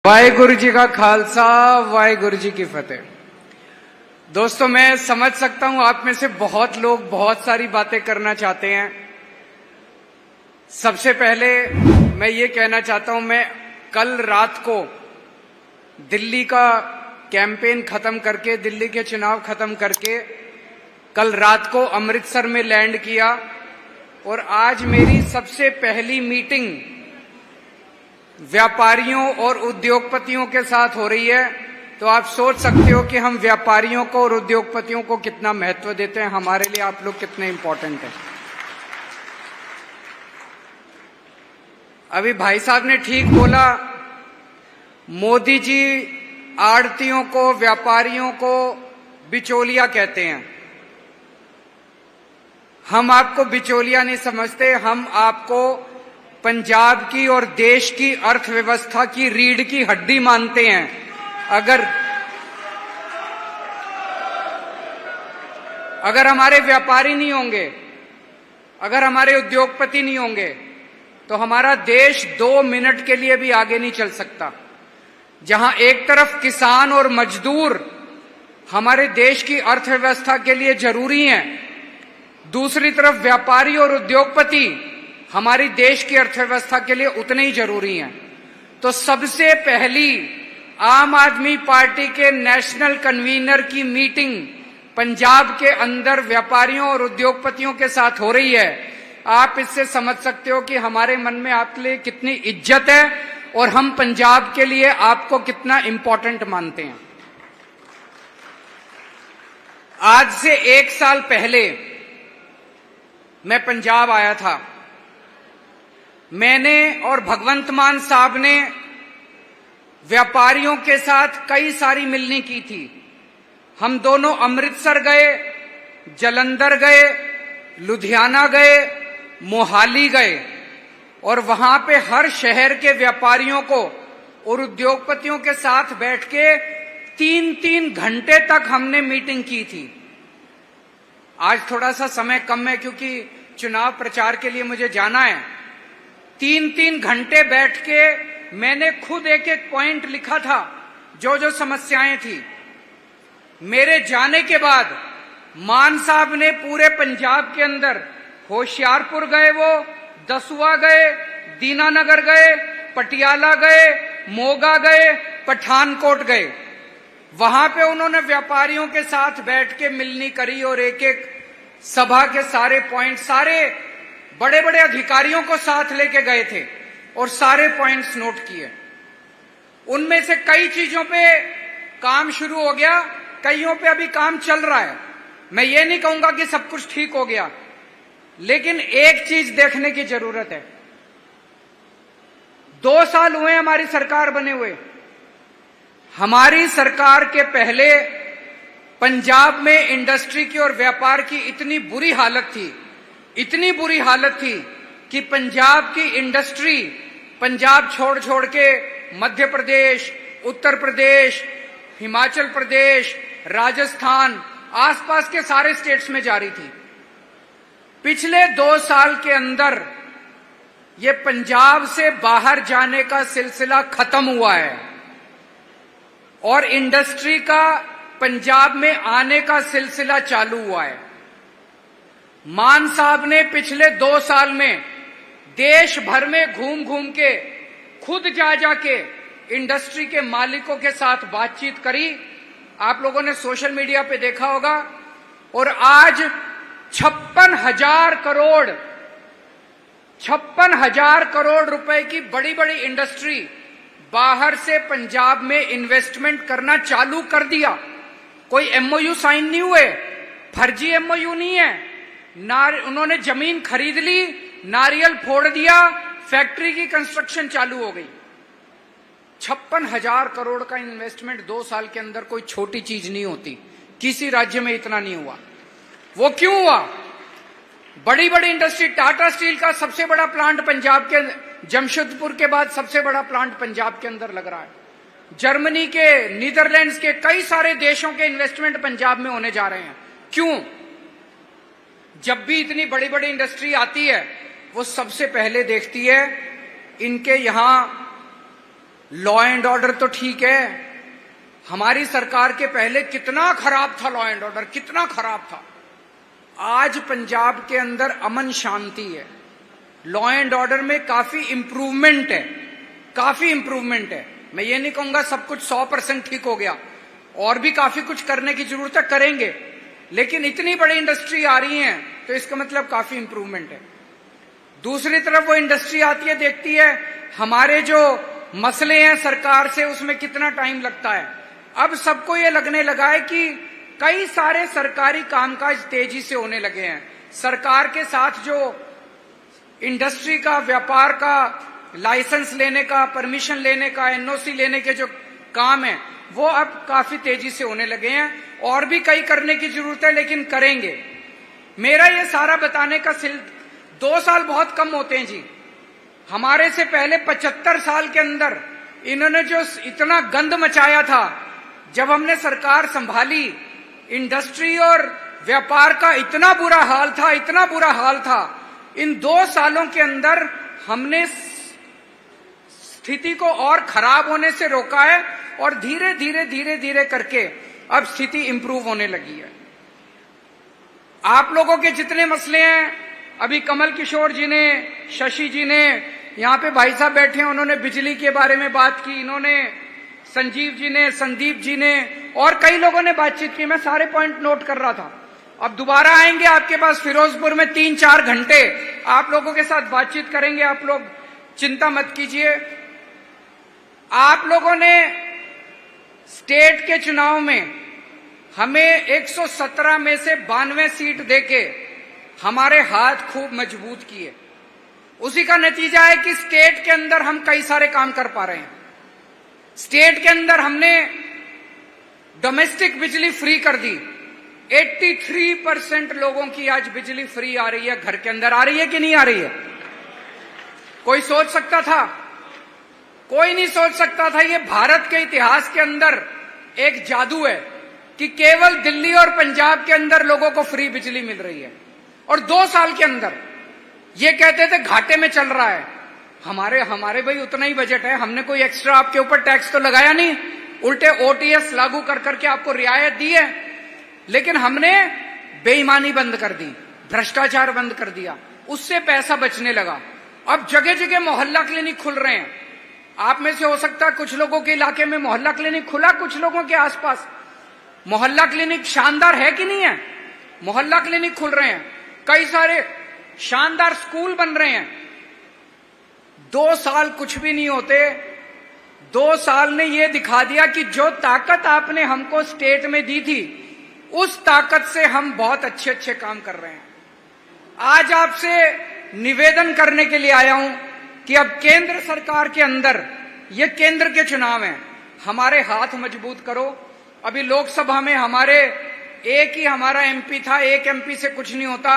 वाहेगुरु जी का खालसा, वाहेगुरु जी की फतेह। दोस्तों, मैं समझ सकता हूं आप में से बहुत लोग बहुत सारी बातें करना चाहते हैं। सबसे पहले मैं ये कहना चाहता हूं, मैं कल रात को दिल्ली का कैंपेन खत्म करके, दिल्ली के चुनाव खत्म करके कल रात को अमृतसर में लैंड किया और आज मेरी सबसे पहली मीटिंग व्यापारियों और उद्योगपतियों के साथ हो रही है। तो आप सोच सकते हो कि हम व्यापारियों को और उद्योगपतियों को कितना महत्व देते हैं, हमारे लिए आप लोग कितने इंपॉर्टेंट हैं। अभी भाई साहब ने ठीक बोला, मोदी जी आड़तियों को, व्यापारियों को बिचौलिया कहते हैं। हम आपको बिचौलिया नहीं समझते, हम आपको पंजाब की और देश की अर्थव्यवस्था की रीढ़ की हड्डी मानते हैं। अगर हमारे व्यापारी नहीं होंगे, अगर हमारे उद्योगपति नहीं होंगे, तो हमारा देश 2 मिनट के लिए भी आगे नहीं चल सकता। जहां एक तरफ किसान और मजदूर हमारे देश की अर्थव्यवस्था के लिए जरूरी हैं, दूसरी तरफ व्यापारी और उद्योगपति हमारी देश की अर्थव्यवस्था के लिए उतने ही जरूरी हैं। तो सबसे पहली आम आदमी पार्टी के नेशनल कन्वीनर की मीटिंग पंजाब के अंदर व्यापारियों और उद्योगपतियों के साथ हो रही है। आप इससे समझ सकते हो कि हमारे मन में आपके लिए कितनी इज्जत है और हम पंजाब के लिए आपको कितना इंपॉर्टेंट मानते हैं। आज से 1 साल पहले मैं पंजाब आया था। मैंने और भगवंत मान साहब ने व्यापारियों के साथ कई सारी मिलनी की थी। हम दोनों अमृतसर गए, जलंधर गए, लुधियाना गए, मोहाली गए और वहां पे हर शहर के व्यापारियों को और उद्योगपतियों के साथ बैठ के 3-3 घंटे तक हमने मीटिंग की थी। आज थोड़ा सा समय कम है क्योंकि चुनाव प्रचार के लिए मुझे जाना है। 3-3 घंटे बैठ के मैंने खुद एक एक पॉइंट लिखा था, जो जो समस्याएं थी। मेरे जाने के बाद मान साहब ने पूरे पंजाब के अंदर होशियारपुर गए, वो दसुआ गए, दीनानगर गए, पटियाला गए, मोगा गए, पठानकोट गए। वहां पे उन्होंने व्यापारियों के साथ बैठ के मिलनी करी और एक एक सभा के सारे पॉइंट, सारे बड़े बड़े अधिकारियों को साथ लेके गए थे और सारे पॉइंट्स नोट किए। उनमें से कई चीजों पे काम शुरू हो गया, कईयों पे अभी काम चल रहा है। मैं ये नहीं कहूंगा कि सब कुछ ठीक हो गया, लेकिन एक चीज देखने की जरूरत है। 2 साल हुए हमारी सरकार बने हुए। हमारी सरकार के पहले पंजाब में इंडस्ट्री की और व्यापार की इतनी बुरी हालत थी, इतनी बुरी हालत थी कि पंजाब की इंडस्ट्री पंजाब छोड़ छोड़ के मध्य प्रदेश, उत्तर प्रदेश, हिमाचल प्रदेश, राजस्थान, आसपास के सारे स्टेट्स में जा रही थी। पिछले 2 साल के अंदर ये पंजाब से बाहर जाने का सिलसिला खत्म हुआ है और इंडस्ट्री का पंजाब में आने का सिलसिला चालू हुआ है। मान साहब ने पिछले 2 साल में देश भर में घूम घूम के, खुद जा जाके इंडस्ट्री के मालिकों के साथ बातचीत करी। आप लोगों ने सोशल मीडिया पे देखा होगा। और आज 56,000 करोड़ रुपए की बड़ी बड़ी इंडस्ट्री बाहर से पंजाब में इन्वेस्टमेंट करना चालू कर दिया। कोई एमओयू साइन नहीं हुए, फर्जी एमओयू नहीं है। उन्होंने जमीन खरीद ली, नारियल फोड़ दिया, फैक्ट्री की कंस्ट्रक्शन चालू हो गई। 56,000 करोड़ का इन्वेस्टमेंट 2 साल के अंदर कोई छोटी चीज नहीं होती। किसी राज्य में इतना नहीं हुआ। वो क्यों हुआ? बड़ी बड़ी इंडस्ट्री, टाटा स्टील का सबसे बड़ा प्लांट पंजाब के, जमशेदपुर के बाद सबसे बड़ा प्लांट पंजाब के अंदर लग रहा है। जर्मनी के, नीदरलैंड्स के, कई सारे देशों के इन्वेस्टमेंट पंजाब में होने जा रहे हैं। क्यों? जब भी इतनी बड़ी बड़ी इंडस्ट्री आती है, वो सबसे पहले देखती है इनके यहां लॉ एंड ऑर्डर तो ठीक है, हमारी सरकार के पहले कितना खराब था लॉ एंड ऑर्डर, कितना खराब था। आज पंजाब के अंदर अमन शांति है, लॉ एंड ऑर्डर में काफी इंप्रूवमेंट है, काफी इंप्रूवमेंट है। मैं ये नहीं कहूंगा सब कुछ 100% ठीक हो गया, और भी काफी कुछ करने की जरूरत है, करेंगे, लेकिन इतनी बड़ी इंडस्ट्री आ रही है तो इसका मतलब काफी इंप्रूवमेंट है। दूसरी तरफ वो इंडस्ट्री आती है, देखती है हमारे जो मसले हैं सरकार से, उसमें कितना टाइम लगता है। अब सबको ये लगने लगा है कि कई सारे सरकारी कामकाज तेजी से होने लगे हैं। सरकार के साथ जो इंडस्ट्री का, व्यापार का, लाइसेंस लेने का, परमिशन लेने का, एनओसी लेने के जो काम है वो अब काफी तेजी से होने लगे हैं। और भी कई करने की जरूरत है, लेकिन करेंगे। मेरा ये सारा बताने का 2 साल बहुत कम होते हैं जी। हमारे से पहले 75 साल के अंदर इन्होंने जो इतना गंद मचाया था, जब हमने सरकार संभाली, इंडस्ट्री और व्यापार का इतना बुरा हाल था, इतना बुरा हाल था। इन 2 सालों के अंदर हमने स्थिति को और खराब होने से रोका है, और धीरे धीरे धीरे धीरे करके अब स्थिति इंप्रूव होने लगी है। आप लोगों के जितने मसले हैं, अभी कमल किशोर जी ने, शशि जी ने, यहाँ पे भाई साहब बैठे हैं, उन्होंने बिजली के बारे में बात की, इन्होंने, संजीव जी ने, संदीप जी ने, और कई लोगों ने बातचीत की। मैं सारे पॉइंट नोट कर रहा था। अब दोबारा आएंगे आपके पास फिरोजपुर में 3-4 घंटे आप लोगों के साथ बातचीत करेंगे। आप लोग चिंता मत कीजिए। आप लोगों ने स्टेट के चुनाव में हमें 117 में से 92 सीट देके हमारे हाथ खूब मजबूत किए। उसी का नतीजा है कि स्टेट के अंदर हम कई सारे काम कर पा रहे हैं। स्टेट के अंदर हमने डोमेस्टिक बिजली फ्री कर दी। 83% लोगों की आज बिजली फ्री आ रही है, घर के अंदर आ रही है कि नहीं आ रही है? कोई सोच सकता था? कोई नहीं सोच सकता था। ये भारत के इतिहास के अंदर एक जादू है कि केवल दिल्ली और पंजाब के अंदर लोगों को फ्री बिजली मिल रही है, और 2 साल के अंदर। ये कहते थे घाटे में चल रहा है। हमारे भाई उतना ही बजट है, हमने कोई एक्स्ट्रा आपके ऊपर टैक्स तो लगाया नहीं, उल्टे ओटीएस लागू कर करके आपको रियायत दी है। लेकिन हमने बेईमानी बंद कर दी, भ्रष्टाचार बंद कर दिया, उससे पैसा बचने लगा। अब जगह जगह मोहल्ला क्लिनिक खुल रहे हैं। आप में से हो सकता है कुछ लोगों के इलाके में मोहल्ला क्लिनिक खुला, कुछ लोगों के आसपास। मोहल्ला क्लिनिक शानदार है कि नहीं है? मोहल्ला क्लिनिक खुल रहे हैं, कई सारे शानदार स्कूल बन रहे हैं। 2 साल कुछ भी नहीं होते। 2 साल ने यह दिखा दिया कि जो ताकत आपने हमको स्टेट में दी थी, उस ताकत से हम बहुत अच्छे अच्छे काम कर रहे हैं। आज आपसे निवेदन करने के लिए आया हूं कि अब केंद्र सरकार के अंदर, ये केंद्र के चुनाव हैं, हमारे हाथ मजबूत करो। अभी लोकसभा में एक ही हमारा एमपी था, एक एमपी से कुछ नहीं होता।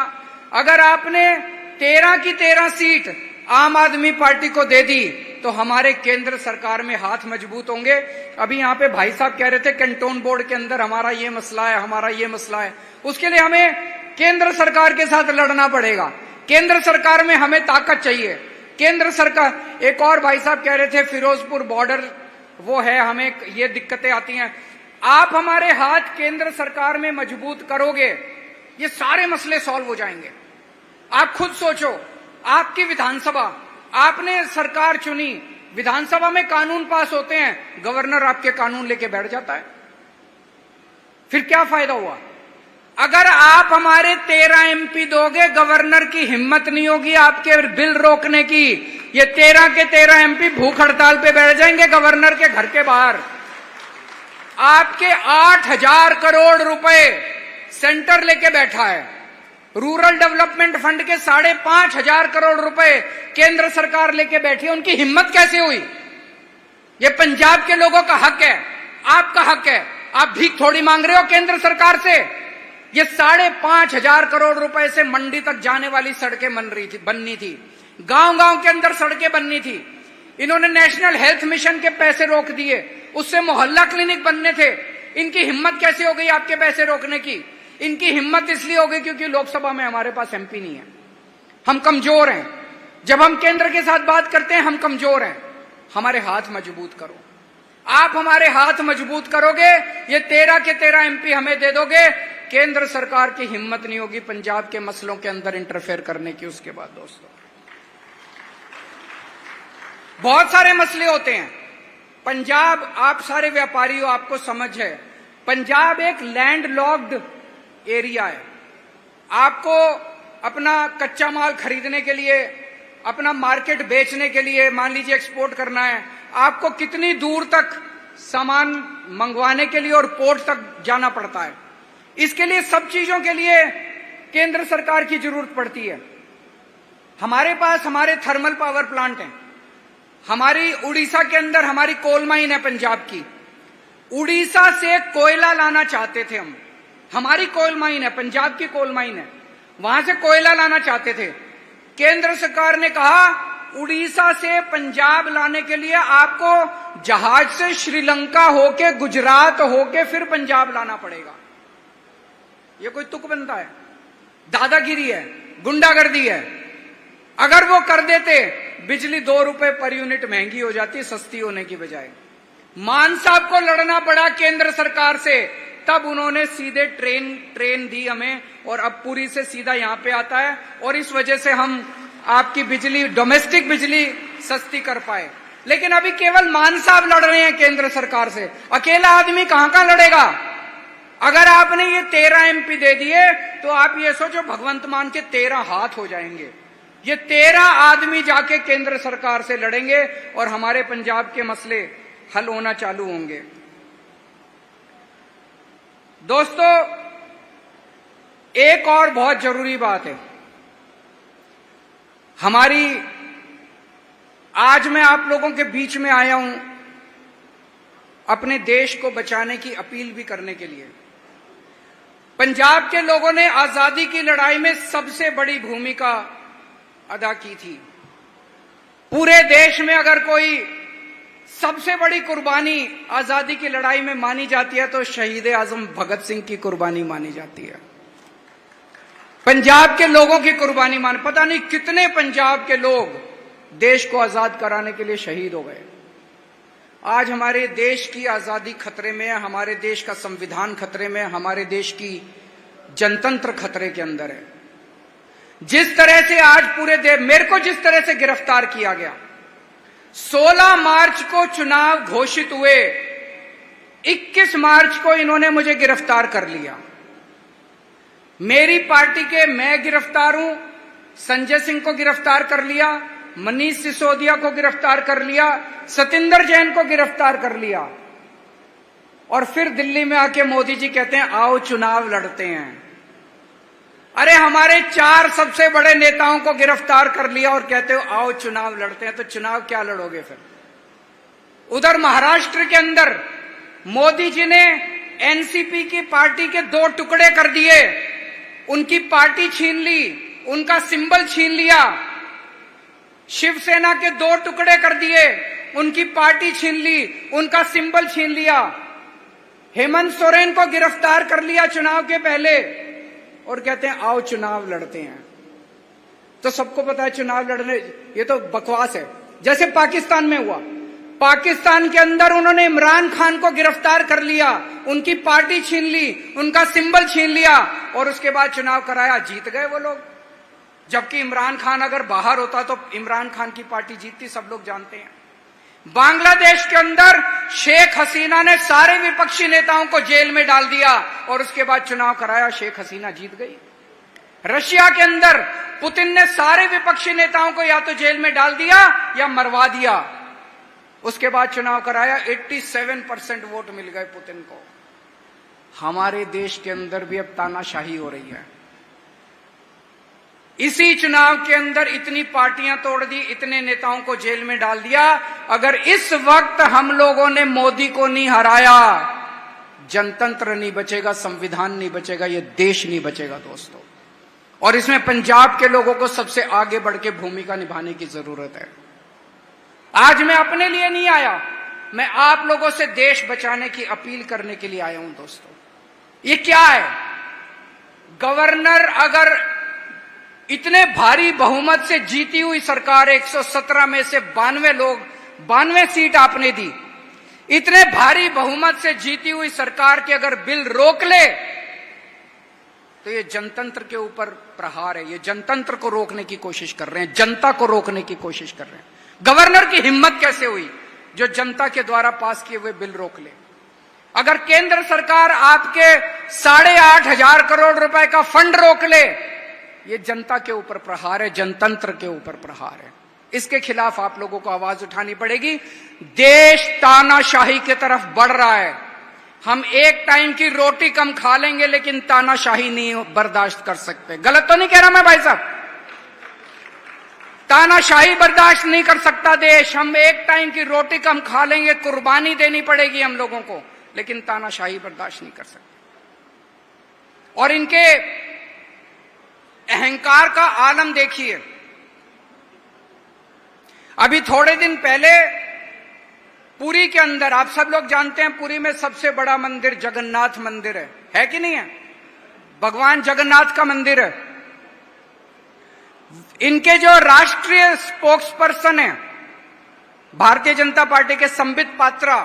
अगर आपने 13 की 13 सीट आम आदमी पार्टी को दे दी तो हमारे केंद्र सरकार में हाथ मजबूत होंगे। अभी यहाँ पे भाई साहब कह रहे थे कैंटोन बोर्ड के अंदर हमारा ये मसला है, हमारा ये मसला है। उसके लिए हमें केंद्र सरकार के साथ लड़ना पड़ेगा। केंद्र सरकार में हमें ताकत चाहिए। केंद्र सरकार, एक और भाई साहब कह रहे थे फिरोजपुर बॉर्डर वो है, हमें ये दिक्कतें आती हैं। आप हमारे हाथ केंद्र सरकार में मजबूत करोगे, ये सारे मसले सॉल्व हो जाएंगे। आप खुद सोचो, आपकी विधानसभा, आपने सरकार चुनी, विधानसभा में कानून पास होते हैं, गवर्नर आपके कानून लेके बैठ जाता है, फिर क्या फायदा हुआ? अगर आप हमारे 13 एमपी दोगे, गवर्नर की हिम्मत नहीं होगी आपके बिल रोकने की। ये 13 के 13 एमपी भूख हड़ताल पे बैठ जाएंगे गवर्नर के घर के बाहर। आपके 8,000 करोड़ रुपए सेंटर लेके बैठा है। रूरल डेवलपमेंट फंड के 5,500 करोड़ रुपए केंद्र सरकार लेके बैठी है। उनकी हिम्मत कैसे हुई? ये पंजाब के लोगों का हक है, आपका हक है। आप भीख थोड़ी मांग रहे हो केंद्र सरकार से। ये 5,500 करोड़ रुपए से मंडी तक जाने वाली सड़कें बननी थी, गांव गांव के अंदर सड़कें बननी थी। इन्होंने नेशनल हेल्थ मिशन के पैसे रोक दिए, उससे मोहल्ला क्लिनिक बनने थे। इनकी हिम्मत कैसे हो गई आपके पैसे रोकने की? इनकी हिम्मत इसलिए हो गई क्योंकि लोकसभा में हमारे पास एमपी नहीं है। हम कमजोर हैं। जब हम केंद्र के साथ बात करते हैं हम कमजोर हैं। हमारे हाथ मजबूत करो। आप हमारे हाथ मजबूत करोगे, ये 13 के 13 एमपी हमें दे दोगे, केंद्र सरकार की हिम्मत नहीं होगी पंजाब के मसलों के अंदर इंटरफेयर करने की। उसके बाद दोस्तों बहुत सारे मसले होते हैं। पंजाब, आप सारे व्यापारी हो, आपको समझ है, पंजाब एक लैंड लॉक्ड एरिया है। आपको अपना कच्चा माल खरीदने के लिए, अपना मार्केट बेचने के लिए, मान लीजिए एक्सपोर्ट करना है, आपको कितनी दूर तक सामान मंगवाने के लिए और पोर्ट तक जाना पड़ता है। इसके लिए सब चीजों के लिए केंद्र सरकार की जरूरत पड़ती है। हमारे पास हमारे थर्मल पावर प्लांट हैं। हमारी उड़ीसा के अंदर हमारी कोल माइन है पंजाब की। उड़ीसा से कोयला लाना चाहते थे हम, हमारी कोल माइन है, पंजाब की कोल माइन है, वहां से कोयला लाना चाहते थे। केंद्र सरकार ने कहा उड़ीसा से पंजाब लाने के लिए आपको जहाज से श्रीलंका होके, गुजरात होके फिर पंजाब लाना पड़ेगा। ये कोई तुक बनता है? दादागिरी है, गुंडागर्दी है। अगर वो कर देते, बिजली 2 रुपए पर यूनिट महंगी हो जाती सस्ती होने की बजाय। मान साहब को लड़ना पड़ा केंद्र सरकार से, तब उन्होंने सीधे ट्रेन दी हमें, और अब पूरी से सीधा यहां पे आता है, और इस वजह से हम आपकी बिजली, डोमेस्टिक बिजली सस्ती कर पाए। लेकिन अभी केवल मान साहब लड़ रहे हैं केंद्र सरकार से, अकेला आदमी कहां लड़ेगा। अगर आपने ये 13 एमपी दे दिए तो आप ये सोचो भगवंत मान के 13 हाथ हो जाएंगे। ये 13 आदमी जाके केंद्र सरकार से लड़ेंगे और हमारे पंजाब के मसले हल होना चालू होंगे। दोस्तों, एक और बहुत जरूरी बात है। आज मैं आप लोगों के बीच में आया हूं अपने देश को बचाने की अपील भी करने के लिए। पंजाब के लोगों ने आजादी की लड़ाई में सबसे बड़ी भूमिका अदा की थी। पूरे देश में अगर कोई सबसे बड़ी कुर्बानी आजादी की लड़ाई में मानी जाती है तो शहीद आजम भगत सिंह की कुर्बानी मानी जाती है। पंजाब के लोगों की कुर्बानी पता नहीं कितने पंजाब के लोग देश को आजाद कराने के लिए शहीद हो गए। आज हमारे देश की आजादी खतरे में है, हमारे देश का संविधान खतरे में है, हमारे देश की जनतंत्र खतरे के अंदर है। जिस तरह से आज पूरे देश, मेरे को जिस तरह से गिरफ्तार किया गया, 16 मार्च को चुनाव घोषित हुए, 21 मार्च को इन्होंने मुझे गिरफ्तार कर लिया। मेरी पार्टी के मैं गिरफ्तार हूं, संजय सिंह को गिरफ्तार कर लिया, मनीष सिसोदिया को गिरफ्तार कर लिया, सतिंदर जैन को गिरफ्तार कर लिया, और फिर दिल्ली में आके मोदी जी कहते हैं आओ चुनाव लड़ते हैं। अरे हमारे 4 सबसे बड़े नेताओं को गिरफ्तार कर लिया और कहते हो आओ चुनाव लड़ते हैं, तो चुनाव क्या लड़ोगे फिर। उधर महाराष्ट्र के अंदर मोदी जी ने एनसीपी की पार्टी के 2 टुकड़े कर दिए, उनकी पार्टी छीन ली, उनका सिंबल छीन लिया। शिवसेना के 2 टुकड़े कर दिए, उनकी पार्टी छीन ली, उनका सिंबल छीन लिया। हेमंत सोरेन को गिरफ्तार कर लिया चुनाव के पहले और कहते हैं आओ चुनाव लड़ते हैं। तो सबको पता है चुनाव लड़ने, ये तो बकवास है। जैसे पाकिस्तान में हुआ, पाकिस्तान के अंदर उन्होंने इमरान खान को गिरफ्तार कर लिया, उनकी पार्टी छीन ली, उनका सिंबल छीन लिया, और उसके बाद चुनाव कराया, जीत गए वो लोग। जबकि इमरान खान अगर बाहर होता तो इमरान खान की पार्टी जीतती, सब लोग जानते हैं। बांग्लादेश के अंदर शेख हसीना ने सारे विपक्षी नेताओं को जेल में डाल दिया और उसके बाद चुनाव कराया, शेख हसीना जीत गई। रशिया के अंदर पुतिन ने सारे विपक्षी नेताओं को या तो जेल में डाल दिया या मरवा दिया, उसके बाद चुनाव कराया, 87% वोट मिल गए पुतिन को। हमारे देश के अंदर भी अब तानाशाही हो रही है। इसी चुनाव के अंदर इतनी पार्टियां तोड़ दी, इतने नेताओं को जेल में डाल दिया। अगर इस वक्त हम लोगों ने मोदी को नहीं हराया, जनतंत्र नहीं बचेगा, संविधान नहीं बचेगा, ये देश नहीं बचेगा दोस्तों। और इसमें पंजाब के लोगों को सबसे आगे बढ़ के भूमिका निभाने की जरूरत है। आज मैं अपने लिए नहीं आया, मैं आप लोगों से देश बचाने की अपील करने के लिए आया हूं दोस्तों। ये क्या है, गवर्नर अगर इतने भारी बहुमत से जीती हुई सरकार, 117 में से 92 लोग 92 सीट आपने दी। इतने भारी बहुमत से जीती हुई सरकार के अगर बिल रोक ले तो ये जनतंत्र के ऊपर प्रहार है। ये जनतंत्र को रोकने की कोशिश कर रहे हैं, जनता को रोकने की कोशिश कर रहे हैं। गवर्नर की हिम्मत कैसे हुई जो जनता के द्वारा पास किए हुए बिल रोक ले। अगर केंद्र सरकार आपके 8,500 करोड़ रुपए का फंड रोक ले, ये जनता के ऊपर प्रहार है, जनतंत्र के ऊपर प्रहार है। इसके खिलाफ आप लोगों को आवाज उठानी पड़ेगी। देश तानाशाही की तरफ बढ़ रहा है। हम एक टाइम की रोटी कम खा लेंगे लेकिन तानाशाही नहीं बर्दाश्त कर सकते। गलत तो नहीं कह रहा मैं भाई साहब? तानाशाही बर्दाश्त नहीं कर सकता देश। हम एक टाइम की रोटी कम खा लेंगे, कुर्बानी देनी पड़ेगी हम लोगों को, लेकिन तानाशाही बर्दाश्त नहीं कर सकते। और इनके अहंकार का आलम देखिए। अभी थोड़े दिन पहले पुरी के अंदर, आप सब लोग जानते हैं पुरी में सबसे बड़ा मंदिर जगन्नाथ मंदिर है कि नहीं है? भगवान जगन्नाथ का मंदिर है। इनके जो राष्ट्रीय स्पोक्स पर्सन है भारतीय जनता पार्टी के संबित पात्रा,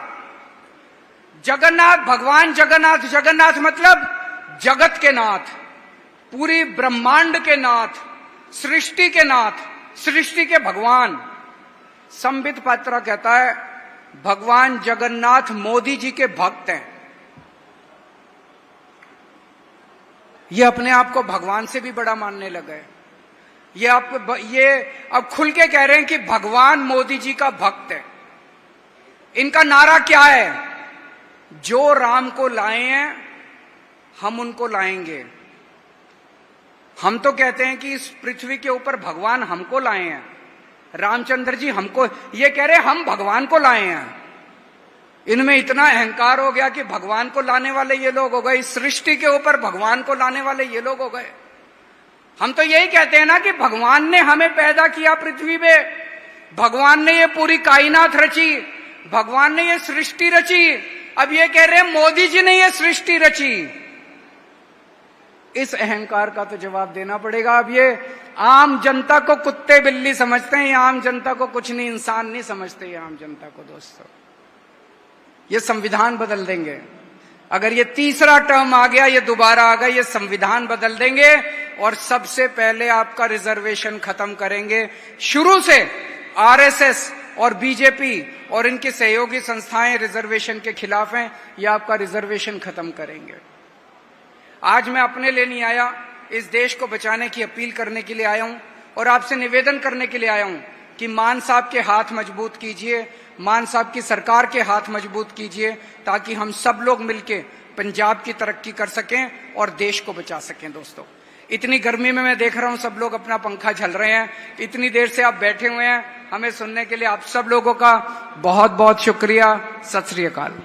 जगन्नाथ, भगवान जगन्नाथ, जगन्नाथ मतलब जगत के नाथ, पूरी ब्रह्मांड के नाथ, सृष्टि के नाथ, सृष्टि के भगवान। संबित पात्रा कहता है भगवान जगन्नाथ मोदी जी के भक्त हैं। ये अपने आप को भगवान से भी बड़ा मानने लगे। ये अब खुल के कह रहे हैं कि भगवान मोदी जी का भक्त है। इनका नारा क्या है? जो राम को लाए हैं हम उनको लाएंगे। हम तो कहते हैं कि इस पृथ्वी के ऊपर भगवान हमको लाए हैं, रामचंद्र जी हमको, ये कह रहे हैं हम भगवान को लाए हैं। इनमें इतना अहंकार हो गया कि भगवान को लाने वाले ये लोग हो गए, इस सृष्टि के ऊपर भगवान को लाने वाले ये लोग हो गए। हम तो यही कहते हैं ना कि भगवान ने हमें पैदा किया पृथ्वी पे, भगवान ने ये पूरी कायनात रची, भगवान ने ये सृष्टि रची। अब ये कह रहे हैं मोदी जी ने ये सृष्टि रची। इस अहंकार का तो जवाब देना पड़ेगा। अब ये आम जनता को कुत्ते बिल्ली समझते हैं, ये आम जनता को कुछ नहीं, इंसान नहीं समझते ये आम जनता को। दोस्तों, ये संविधान बदल देंगे। अगर ये तीसरा टर्म आ गया, ये दोबारा आ गया, ये संविधान बदल देंगे और सबसे पहले आपका रिजर्वेशन खत्म करेंगे। शुरू से आरएसएस और बीजेपी और इनकी सहयोगी संस्थाएं रिजर्वेशन के खिलाफ हैं। ये आपका रिजर्वेशन खत्म करेंगे। आज मैं अपने लिए नहीं आया, इस देश को बचाने की अपील करने के लिए आया हूं और आपसे निवेदन करने के लिए आया हूं कि मान साहब के हाथ मजबूत कीजिए, मान साहब की सरकार के हाथ मजबूत कीजिए, ताकि हम सब लोग मिलके पंजाब की तरक्की कर सकें और देश को बचा सकें। दोस्तों, इतनी गर्मी में मैं देख रहा हूं सब लोग अपना पंखा झल रहे हैं, इतनी देर से आप बैठे हुए हैं, हमें सुनने के लिए आप सब लोगों का बहुत बहुत शुक्रिया। सत श्री अकाल।